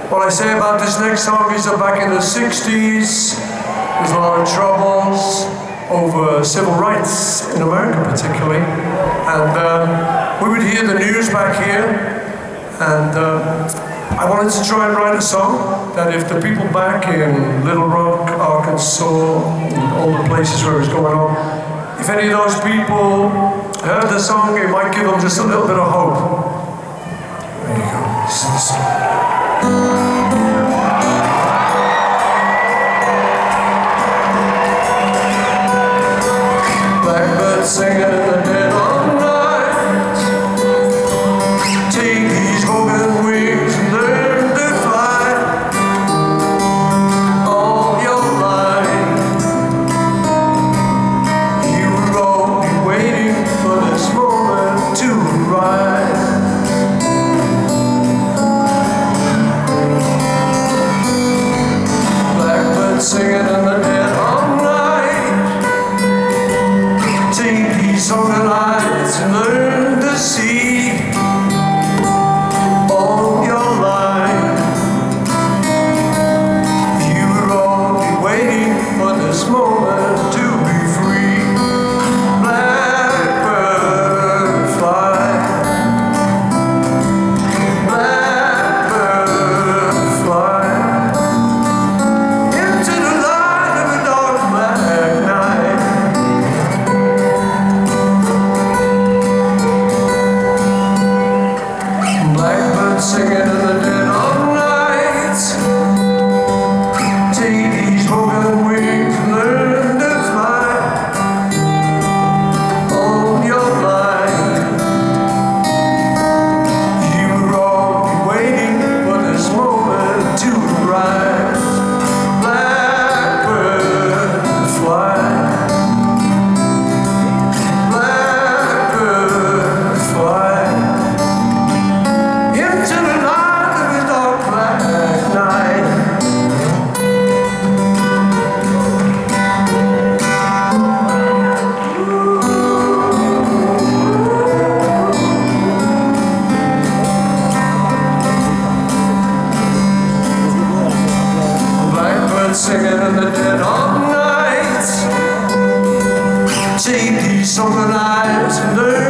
What I say about this next song is that back in the 60s, there's a lot of troubles over civil rights in America particularly. And we would hear the news back here, and I wanted to try and write a song that if the people back in Little Rock, Arkansas, and all the places where it was going on, if any of those people heard the song, it might give them just a little bit of hope. There you go. Blackbird singing in the dead of night. Take these broken wings and learn to fly. All your life you will all be waiting for this moment to arrive. Singing in the dead of night. Take these open eyes and learn to see. All your life you will all be waiting for this moment to be free. Blackbird fly. Blackbird fly. Singing in the dead of night. Take these broken wings and learn to fly. All your life you will all be waiting for this moment to rise. Blackbird fly. Blackbird fly. Singing in the dead of night. Take these open eyes and learn